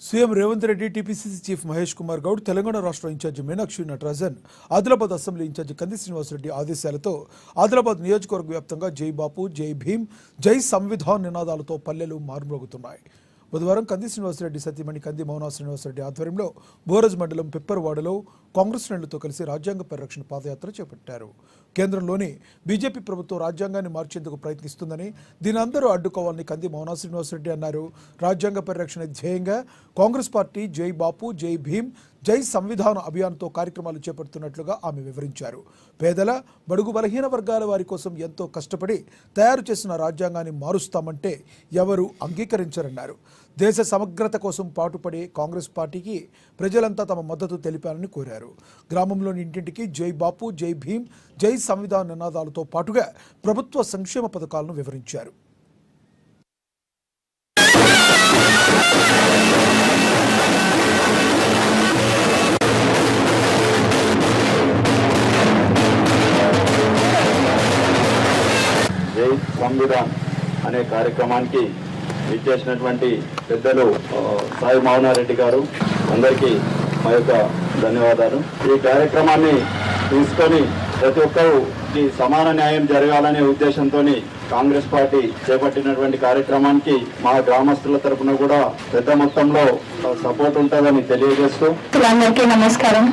CM Revanth Reddy, TPCC chief Mahesh Kumar Goud, Telangana రాష్ట్ర incharge Meenakshi Natarajan, Adilabad assembly incharge Kandi Srinivasa Reddy ఆదేశాలతో ఆదిలాబాద్ నియోజకవర్గ వ్యాప్తంగా జై బాపు, జై భీమ్, జై సంవిధాన్ నినాదాలతో పల్లెలు మారుమ్రోగుతున్నాయి. బుధవారం కంది శ్రీనివాసరెడ్డి సతీమణి కంది మౌనా శ్రీనివాసరెడ్డి ఆధ్వర్యంలో బోరజ్ మండలం పిప్పర్వాడలో కాంగ్రెస్ శ్రేణులతో కలిసి రాజ్యాంగ పరిరక్షణ పాదయాత్ర చేపట్టారు. కేంద్రంలోని బీజేపీ ప్రభుత్వం రాజ్యాంగాన్ని మార్చేందుకు ప్రయత్నిస్తుందని, దీని అందరూ అడ్డుకోవాలని కంది మౌనా శ్రీనివాసరెడ్డి అన్నారు. రాజ్యాంగ పరిరక్షణ ధ్యేయంగా కాంగ్రెస్ పార్టీ జై బాపు, జై భీమ్, జై సంవిధాన అభియాన్తో కార్యక్రమాలు చేపడుతున్నట్లుగా ఆమె వివరించారు. పేదల, బడుగు బలహీన వర్గాల వారి కోసం ఎంతో కష్టపడి తయారు చేసిన రాజ్యాంగాన్ని మారుస్తామంటే ఎవరు అంగీకరించరన్నారు. దేశ సమగ్రత కోసం పాటుపడే కాంగ్రెస్ పార్టీకి ప్రజలంతా తమ మద్దతు తెలిపాలని కోరారు. గ్రామంలోని ఇంటింటికి జై బాపు, జై భీమ్, జై సంవిధాన్ నినాదాలతో పాటుగా ప్రభుత్వ సంక్షేమ పథకాలను వివరించారు. జై సంవిధాన్ అనే కార్యక్రమానికి ఇచ్చేసినటువంటి పెద్దలు సాయి మౌనారెడ్డి గారు అందరికీ మా యొక్క ధన్యవాదాలు. ఈ కార్యక్రమాన్ని తీసుకొని ప్రతి ఒక్కరికి సమాన న్యాయం జరగాలనే ఉద్దేశంతో కాంగ్రెస్ పార్టీ చేపట్టినటువంటి కార్యక్రమానికి మా గ్రామస్తుల తరఫున కూడా పెద్ద మొత్తంలో సపోర్ట్ ఉంటుందని తెలియజేస్తూ అందరికీ నమస్కారం.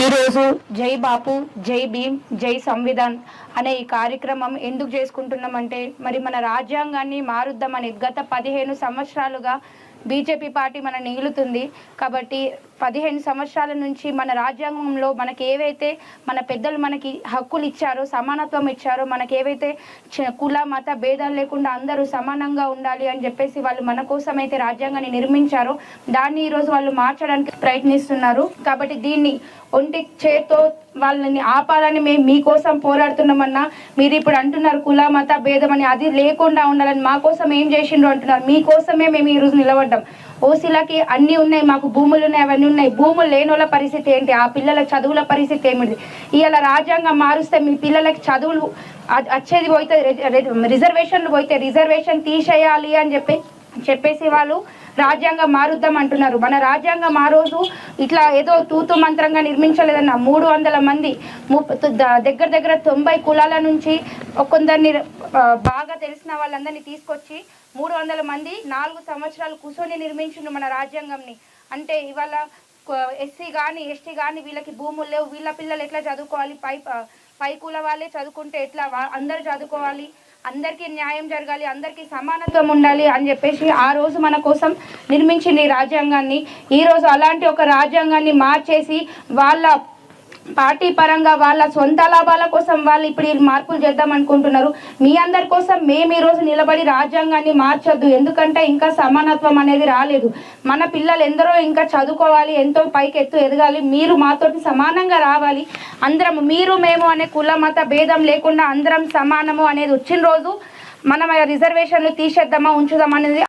ఈరోజు జై బాపు, జై భీమ్, జై సంవిధాన్ అనే ఈ కార్యక్రమం ఎందుకు చేసుకుంటున్నామంటే, మరి మన రాజ్యాంగాన్ని మారుద్దామని గత 15 సంవత్సరాలుగా బీజేపీ పార్టీ మన నిలుతుంది. కాబట్టి 15 సంవత్సరాల నుంచి మన రాజ్యాంగంలో మనకి ఏవైతే మన పెద్దలు మనకి హక్కులు ఇచ్చారో, సమానత్వం ఇచ్చారో, మనకి ఏవైతే కుల మత భేదాలు లేకుండా అందరూ సమానంగా ఉండాలి అని చెప్పేసి వాళ్ళు మన కోసం అయితే రాజ్యాంగాన్ని నిర్మించారో దాన్ని ఈరోజు వాళ్ళు మార్చడానికి ప్రయత్నిస్తున్నారు. కాబట్టి దీన్ని ఒంటి చేతో వాళ్ళని ఆపాలని మేము మీకోసం పోరాడుతున్నామన్నా, మీరు ఇప్పుడు అంటున్నారు కుల మత భేదం అని, అది లేకుండా ఉండాలని మా కోసం ఏం చేసిండ్రు అంటున్నారు. మీకోసమే మేము ఈరోజు నిలబడ్డాం. ఓసీలకి అన్నీ ఉన్నాయి, మాకు భూములు ఉన్నాయి, అవన్నీ ఉన్నాయి. భూములు లేని వాళ్ళ పరిస్థితి ఏంటి? ఆ పిల్లల చదువుల పరిస్థితి ఏమిటి? ఇవాళ రాజ్యాంగం మారుస్తే మీ పిల్లలకి చదువులు వచ్చేది పోతే, రిజర్వేషన్లు పోతే రిజర్వేషన్ తీసేయాలి అని చెప్పేసి వాళ్ళు రాజ్యాంగం మారుద్దాం అంటున్నారు. మన రాజ్యాంగం ఆ రోజు ఇట్లా ఏదో తూతు మంత్రంగా నిర్మించలేదన్న. 300 మంది దగ్గర 90 కులాల నుంచి కొందరిని బాగా తెలిసిన వాళ్ళందరినీ తీసుకొచ్చి 300 మంది 4 సంవత్సరాలు కూర్చొని నిర్మించిండు మన రాజ్యాంగంని. అంటే ఇవాళ ఎస్సీ కానీ ఎస్టీ కానీ వీళ్ళకి భూములు లేవు, వీళ్ళ పిల్లలు ఎట్లా చదువుకోవాలి? పై కుల వాళ్ళే చదువుకుంటే ఎట్లా? అందరూ చదువుకోవాలి, అందరికీ న్యాయం జరగాలి, అందరికీ సమానత్వం ఉండాలి అని చెప్పేసి ఆ రోజు మన కోసం నిర్మించింది ఈ రాజ్యాంగాన్ని. ఈరోజు అలాంటి ఒక రాజ్యాంగాన్ని మార్చేసి వాళ్ళ పార్టీ పరంగా వాళ్ళ సొంత లాభాల కోసం వాళ్ళు ఇప్పుడు ఈ మార్పులు చేద్దాం అనుకుంటున్నారు. మీ అందరి కోసం మేము ఈరోజు నిలబడి రాజ్యాంగాన్ని మార్చొద్దు. ఎందుకంటే ఇంకా సమానత్వం అనేది రాలేదు. మన పిల్లలు ఎందరో ఇంకా చదువుకోవాలి, ఎంతో పైకి ఎదగాలి. మీరు మాతోటి సమానంగా రావాలి. అందరం మీరు మేము అనే కుల మత భేదం లేకుండా అందరం సమానము అనేది వచ్చిన రోజు మనం రిజర్వేషన్లు తీసేద్దామా ఉంచుదామా అనేది